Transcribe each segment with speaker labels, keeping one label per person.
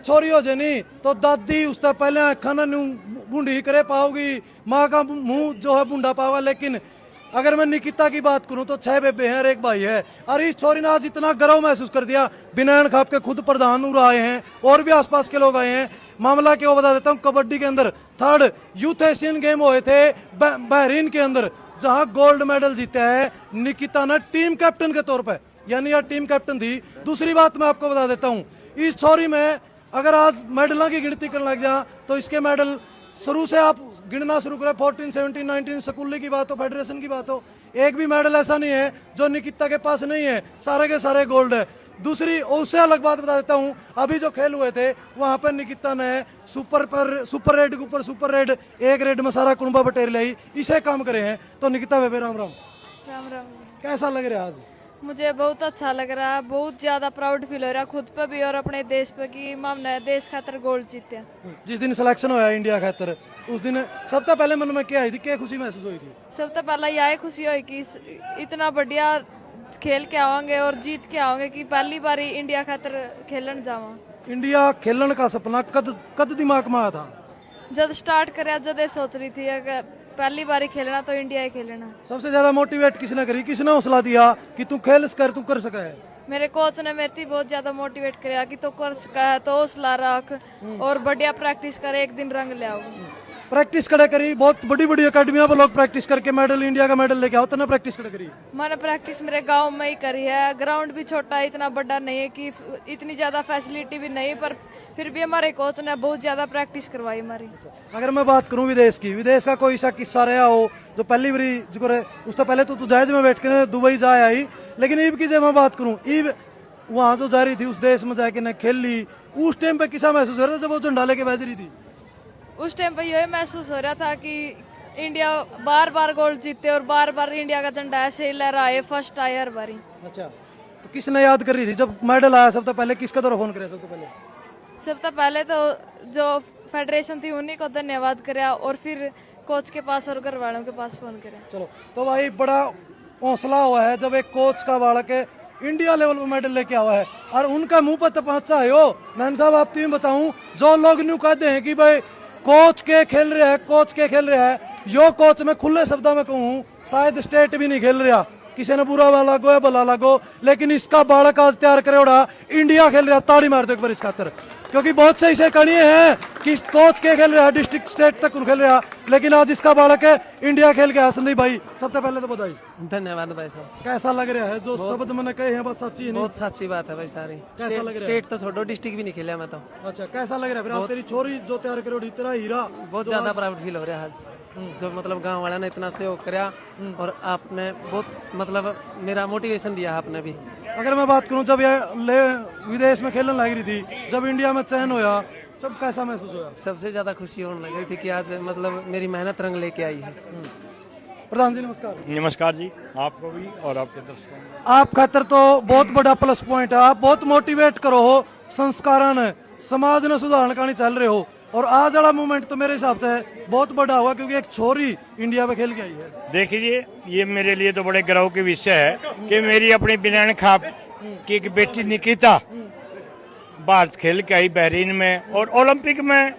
Speaker 1: छोरी हो जानी तो दादी उससे पहले खाना बूंदी करे पाओगी, माँ का मुंह जो है बूंदा पाओगा। लेकिन अगर मैं निकिता की बात करूं तो 6 बेबे हैं और 1 भाई है। और इस छोरी ने आज इतना गर्व महसूस कर दिया, बिनान खाप के खुद प्रधान उड़ आए हैं और भी आसपास के लोग आए हैं। मामला क्यों बता देता हूं, कबड्डी के अंदर 3rd यूथ एशियन गेम हुए थे बहरीन के अंदर, जहां गोल्ड मेडल जीता है निकिता ने टीम कैप्टन के तौर पर, यानी यह टीम कैप्टन थी। दूसरी बात मैं आपको बता देता हूँ, इस छोरी में अगर आज मेडलों की गिनती करने लग जा तो इसके मेडल शुरू से आप गिनना शुरू करें, 14, 17, 19 स्कूल की बात हो, फेडरेशन की बात हो, एक भी मेडल ऐसा नहीं है जो निकिता के पास नहीं है, सारे के सारे गोल्ड है। दूसरी उससे अलग बात बता देता हूँ, अभी जो खेल हुए थे वहाँ पर निकिता ने सुपर रेड के ऊपर सुपर रेड, 1 रेड में सारा कुंबा बटेर लाई, इसे काम करे हैं। तो निकिता बेबे राम राम।
Speaker 2: राम राम।
Speaker 1: कैसा लग रहा है आज?
Speaker 2: मुझे बहुत अच्छा लग रहा है, बहुत ज्यादा प्राउड फील हो रहा है खुद पे भी और अपने देश पे कि हमने देश खातर गोल्ड जीते।
Speaker 1: जिस दिन सिलेक्शन होया इंडिया खातर, उस दिन सबसे पहले मन में क्या आई थी, क्या खुशी महसूस हुई थी?
Speaker 2: सबसे पहला यह खुशी हुई कि इतना बढ़िया खेल के आवांगे और जीत के आवांगे कि पहली बारी इंडिया खातर खेलन जावा।
Speaker 1: इंडिया खेलन का सपना कद दिमाग में आया था?
Speaker 2: जब स्टार्ट कराया जब ये सोच रही थी अगर पहली बारी खेलना तो इंडिया ही खेलना।
Speaker 1: सबसे ज्यादा मोटिवेट किसने करी, किसने हौसला दिया कि तू खेल तू कर सका है?
Speaker 2: मेरे कोच ने मेरे बहुत ज्यादा मोटिवेट कराया कि तो कर सका है, तो हौसला रख और बढ़िया प्रैक्टिस कर, एक दिन रंग ले आओ।
Speaker 1: प्रैक्टिस करे करी, बहुत बड़ी बड़ी अकेडमियों पर लोग प्रैक्टिस करके मेडल, इंडिया का मेडल लेके आओ, तो प्रैक्टिस करे करी?
Speaker 2: मैंने प्रैक्टिस मेरे गांव में ही करी है, ग्राउंड भी छोटा है, इतना बड़ा नहीं है कि इतनी ज्यादा फैसिलिटी भी नहीं, पर फिर भी हमारे कोच ने बहुत ज्यादा प्रैक्टिस करवाई हमारी।
Speaker 1: अगर मैं बात करूं विदेश की, विदेश का कोई सा किस्सा रहा हो जो पहली बारी उससे पहले तो तू जहाज में बैठ के दुबई जा आई, लेकिन ईब की जब मैं बात करूं, ईब वहां जो जा रही थी उस देश में जाके ने खेल ली, उस टाइम पे किसा महसूस हो रहा था जब वो झंडा लेके बैठ रही थी?
Speaker 2: उस टाइम पे यही महसूस हो रहा था कि इंडिया बार बार गोल्ड जीते और बार बार इंडिया का झंडा ऐसे ही लहराए, फर्स्ट आए हर बारी।
Speaker 1: अच्छा, तो किसने याद कर रही थी जब मेडल आया सबसे पहले, किसका तरफ फोन करे सबसे पहले?
Speaker 2: सबसे पहले तो जो फेडरेशन थी उन्हीं को धन्यवाद कराया और फिर कोच के पास और घर वालों के पास फोन कराया।
Speaker 1: चलो, तो भाई बड़ा हौसला हुआ है जब एक कोच का बालक इंडिया लेवल पर मेडल लेके आवा है और उनका मुंह पर तपस्या है। हो नैन साहब, आप तीन बताऊं, जो लोग न्यू कहते हैं कि भाई कोच के खेल रहे हैं, कोच के खेल रहे हैं, यो कोच में खुले शब्दों में कहूँ शायद स्टेट भी नहीं खेल रहा, किसी ने बुरा वाला लगो या भला लगो, लेकिन इसका बालक आज तैयार करे उड़ा इंडिया खेल रहा, ताड़ी मार दो एक बार इस खातर, क्योंकि बहुत सही से कहानी है कि कोच के खेल रहा, डिस्ट्रिक्ट स्टेट तक खेल रहा, लेकिन आज इसका बालक है इंडिया खेल के। संदीप भाई सबसे पहले तो बधाई।
Speaker 3: धन्यवाद भाई साहब।
Speaker 1: कैसा लग रहा है जो शब्द मैंने कहे हैं, बात सच्ची है?
Speaker 3: बहुत सच्ची बात है भाई सारी।
Speaker 1: कैसा लग रहा है?
Speaker 3: स्टेट तो छोड़ो, डिस्ट्रिक्ट भी नहीं खेला मैं तो।
Speaker 1: अच्छा, कैसा लग रहा है? फिर आज तेरी छोरी जो तैयार करे तेरा हीरा,
Speaker 3: बहुत ज्यादा प्राउड फील हो रहा है आज, जो मतलब गांव वाला ने इतना सहयोग कराया और आपने बहुत मतलब मेरा मोटिवेशन दिया आपने भी।
Speaker 1: अगर मैं बात करूं, जब ये विदेश में खेलने लग रही थी, जब इंडिया में चयन होया, तब कैसा महसूस हुआ?
Speaker 3: सबसे ज्यादा खुशी होने लग रही थी कि आज मतलब मेरी मेहनत रंग लेके आई है।
Speaker 1: प्रधान जी नमस्कार।
Speaker 4: नमस्कार जी, आपको भी और आपके दर्शकों को।
Speaker 1: आप खातर तो बहुत बड़ा प्लस पॉइंट है, आप बहुत मोटिवेट करो हो, संस्कारण समाज ने सुधारण का नहीं चल रहे हो, और आज वाला मूवमेंट तो मेरे हिसाब से बहुत बड़ा हुआ क्योंकि एक छोरी इंडिया में खेल के आई है।
Speaker 4: देखिए, ये मेरे लिए तो बड़े गर्व की विषय है कि मेरी अपनी बिनान खाप की एक बेटी निकिता भारत खेल के आई बहरीन में और ओलंपिक में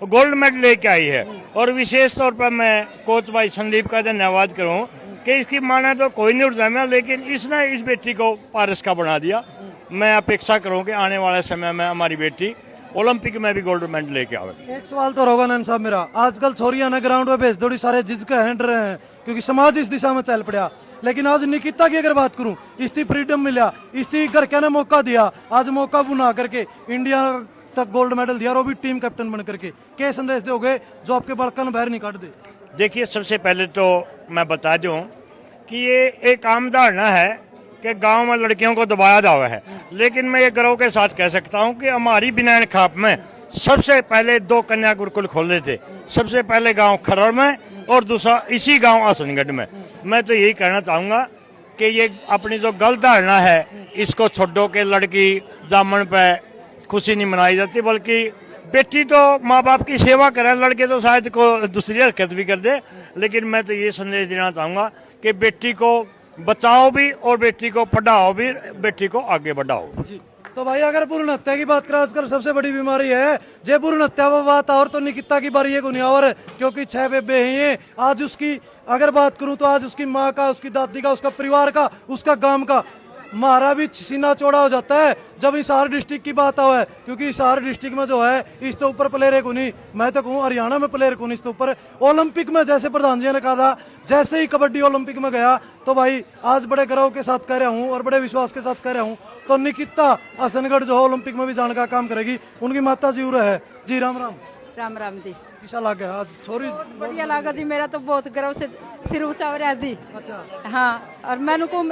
Speaker 4: गोल्ड मेडल लेके आई है। और विशेष तौर पर मैं कोच भाई संदीप का धन्यवाद करूं कि इसकी माने तो कोई नहीं उठा में, लेकिन इसने इस बेटी को पारस का बना दिया। मैं अपेक्षा करूं कि आने वाले समय में हमारी बेटी ओलंपिक में भी गोल्ड मेडल लेके आवे।
Speaker 1: एक सवाल तो होगा नैन साहब मेरा, आजकल छोरियां ना ग्राउंड पे भेज दौड़ी सारे झिझक हैंड रहे हैं क्योंकि समाज इस दिशा में चल पड़ा, लेकिन आज निकिता की अगर बात करूं, इसकी फ्रीडम मिला, इसकी घर क्या ने मौका दिया, आज मौका बुना करके इंडिया तक गोल्ड मेडल दिया और वो भी टीम कैप्टन बन करके, क्या संदेश दोगे जो आपके बड़कन बाहर नहीं काट दे?
Speaker 4: देखिए, सबसे पहले तो मैं बता दूं कि ये एक आम धारणा है कि गांव में लड़कियों को दबाया जावा है, लेकिन मैं ये गर्व के साथ कह सकता हूं कि हमारी बिनान खाप में सबसे पहले 2 कन्या गुरुकुल खोले थे, सबसे पहले गांव खरड़ में और दूसरा इसी गांव आसनगढ़ में। मैं तो यही कहना चाहूँगा कि ये अपनी जो गलत धारणा है इसको छोड़ो के लड़की जामन पे खुशी नहीं मनाई जाती, बल्कि बेटी तो माँ बाप की सेवा करे, लड़के तो शायद को दूसरी हरकत भी कर दे, लेकिन मैं तो ये संदेश देना चाहूँगा कि बेटी को बचाओ भी और बेटी को पढ़ाओ भी, बेटी को आगे बढ़ाओ।
Speaker 1: तो भाई अगर भ्रूण हत्या की बात करें आजकल सबसे बड़ी बीमारी है जे भ्रूण हत्या वो बात और तो निकिता की बारी है गुनियावर क्योंकि 6 बेबे हैं ये आज उसकी अगर बात करूं तो आज उसकी माँ का उसकी दादी का उसका परिवार का उसका गांव का हमारा भी सीना चौड़ा हो जाता है जब हिसार डिस्ट्रिक्ट की बात आवे क्योंकि हिसार डिस्ट्रिक्ट में जो है इसके ऊपर प्लेयर है कोनी मैं तो कहूँ हरियाणा में प्लेयर कोनी इसके ऊपर ओलंपिक में जैसे प्रधान जी ने कहा था जैसे ही कबड्डी ओलंपिक में गया तो भाई आज बड़े गर्व के साथ कह रहा हूँ और बड़े विश्वास के साथ कह रहा हूँ तो निकिता हसनगढ़ जो है ओलंपिक में भी जाने का काम करेगी उनकी माता जी उरे है जी राम राम
Speaker 5: राम राम जी।
Speaker 1: किसा लग गया आज छोरी
Speaker 5: बढ़िया लगा जी, मेरा तो बहुत गर्व से सिर ऊंचा हो रहा है जी।
Speaker 1: अच्छा
Speaker 5: हाँ, और मैंने को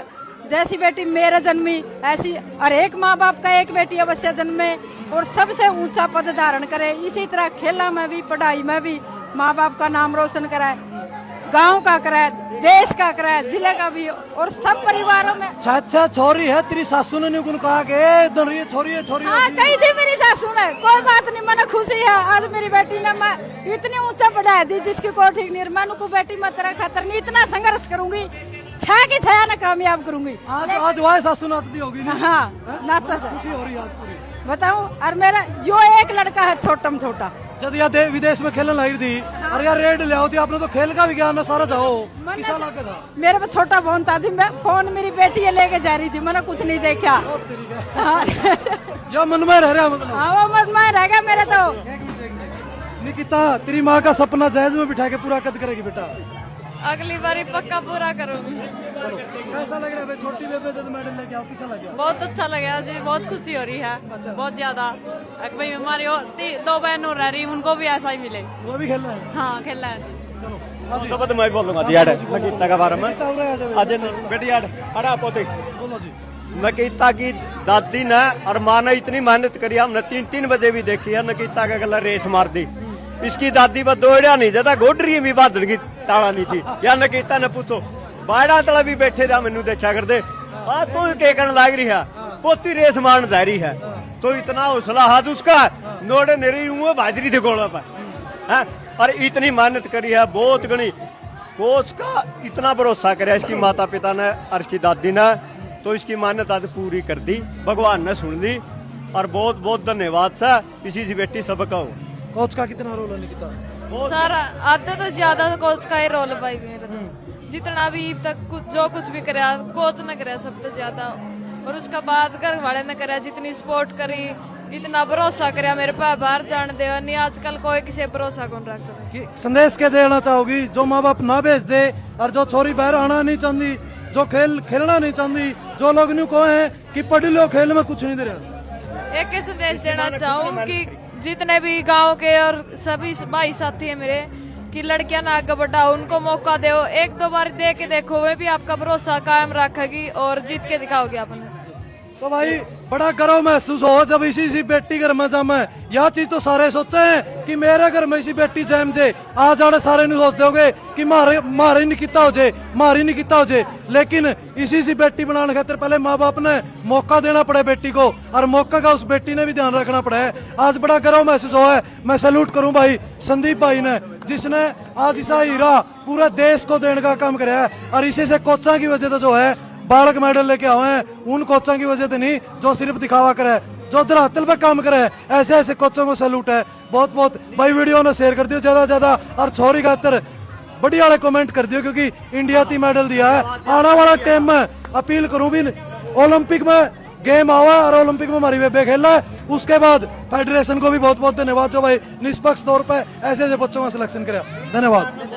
Speaker 5: जैसी बेटी मेरे जन्मी ऐसी और एक माँ बाप का एक बेटी अवश्य जन्मे और सबसे ऊंचा पद धारण करे। इसी तरह खेला में भी पढ़ाई में भी माँ बाप का नाम रोशन कराए, गांव का कराए, देश का कराए, जिले का भी और सब परिवारों में।
Speaker 1: अच्छा छोरी है तेरी सासू ने नहीं कहा के दन ये छोरी है छोरी
Speaker 5: हाँ, कही थी मेरी सासू ने, कोई बात नहीं, मैंने खुशी है आज मेरी बेटी ने मैं इतनी ऊंचा बढ़ा दी जिसकी कोई ठीक नहीं। मैंने को बेटी मैं तेरा खातर नहीं इतना संघर्ष करूंगी, छह की छह ना कामयाब करूंगी।
Speaker 1: आज वह सासू नाचती होगी ना?
Speaker 5: हाँ, नाचा से
Speaker 1: खुशी हो रही है आज पूरी
Speaker 5: बताऊं। और मेरा जो एक लड़का है छोटा में छोटा
Speaker 1: जब यार विदेश में खेलने लगी थी और यार रेड ले आओ आपने तो खेल का भी ज्ञान है सारा जाओ किसा लगा था
Speaker 5: मेरे पे छोटा फोन था जी, मैं फोन मेरी बेटी है लेके जा रही थी, मैंने कुछ नहीं देखा। हाँ,
Speaker 1: या मन में रह रहा मतलब
Speaker 5: हाँ, वो मन में रह गया मेरे तो।
Speaker 1: निकिता तेरी माँ का सपना जहाज में बिठा के पूरा कद करेगी बेटा?
Speaker 2: अगली बारी पक्का पूरा करूंगी।
Speaker 1: चलो कैसा लग रहा है भाई छोटी बेबे जब मेडल लेके आओ किसा लग गया?
Speaker 6: बहुत अच्छा लगा जी, बहुत खुशी हो रही है बहुत ज्यादा। भाई हमारी 2 बहनों रह रही उनको भी ऐसा ही मिले।
Speaker 1: वो भी खेलना है?
Speaker 6: हाँ, खेलना है जी।
Speaker 1: चलो
Speaker 7: शब्द मैं बोलूंगा जी नकीता के बारे में। आज बेटी अरे पोती
Speaker 1: बोलो जी।
Speaker 7: नकीता की दादी ने और माँ ने इतनी मेहनत करी, हमने 3-3 बजे भी देखी है। नकीता के गला रेस मार दी, इसकी दादी बस दौड़ा नहीं जाता, गोडरी भी बहादुर की ताला नहीं थी। या नकीता ने पूछो बाड़ा तला भी बैठे था मैनू देखा कर दे तू के कहने लग रही है पोती रेस मारन जा रही है तो इतना हौसला हाथ उसका नोड़े नेरी भाजरी थे गोला पर। और इतनी मेहनत करी है बहुत गणी कोच का इतना भरोसा करे इसकी माता पिता ने और इसकी दादी ने, तो इसकी मेहनत आज पूरी कर दी, भगवान ने सुन ली। और बहुत बहुत धन्यवाद सा इसी से बेटी सबका हो।
Speaker 1: कोच का कितना रोल है निकिता?
Speaker 2: सारा आधा तो ज्यादा कोच का ही रोल भाई मेरा तो। जितना भी तक जो कुछ भी कराया कोच ने कराया सब तो ज्यादा, और उसका बाद घर वाले ने कराया, जितनी सपोर्ट करी इतना भरोसा कराया मेरे पे बाहर जाने दे नहीं आजकल कोई किसी भरोसा कौन रखता है।
Speaker 1: कि संदेश क्या देना चाहोगी जो माँ बाप ना भेज दे और जो छोरी बाहर आना नहीं चाहती, जो खेलना नहीं चाहती, जो लोग न्यू कहे कि पढ़ लो खेल में कुछ नहीं दे रहा?
Speaker 2: एक ही संदेश देना चाहूँ कि जितने भी गांव के और सभी भाई साथी है मेरे कि लड़कियां ना आगे बढ़ाओ, उनको मौका दो, 1-2 बार दे के देखो, वे भी आपका भरोसा कायम रखेगी और जीत के दिखाओगे आपने।
Speaker 1: तो भाई बड़ा गर्व महसूस हो जब इसी बेटी घर में जामे। यह चीज तो सारे सोचे हैं कि मेरे घर में इसी बेटी जैम से आ जाने सारे नहीं सोचते होगे कि मारे निकिता हो जाए मारी निकिता हो जाए, लेकिन इसी बेटी बनाने खातिर पहले माँ बाप ने मौका देना पड़े बेटी को और मौका का उस बेटी ने भी ध्यान रखना पड़ा है। आज बड़ा गर्व महसूस हुआ है। मैं सैल्यूट करूं भाई संदीप भाई ने जिसने आज इसा हीरा पूरे देश को देने का काम कराया है। और इसी से कोचा की वजह तो जो है बालक मेडल लेके आए हैं, उन कोचों की वजह से नहीं जो सिर्फ दिखावा करे, जो धरातल पे काम करे, ऐसे ऐसे कोचों को सैल्यूट है। बहुत बहुत भाई वीडियो ने शेयर कर दियो ज्यादा ज्यादा और छोरी खातर बढ़िया वाले कमेंट कर दियो क्योंकि इंडिया ती मेडल दिया है। आने वाला टाइम में अपील करूं भी ओलंपिक में गेम आवा और ओलंपिक में हमारी बेबे खेल रहा है। उसके बाद फेडरेशन को भी बहुत बहुत धन्यवाद जो भाई निष्पक्ष तौर पर ऐसे ऐसे बच्चों का सिलेक्शन करे। धन्यवाद।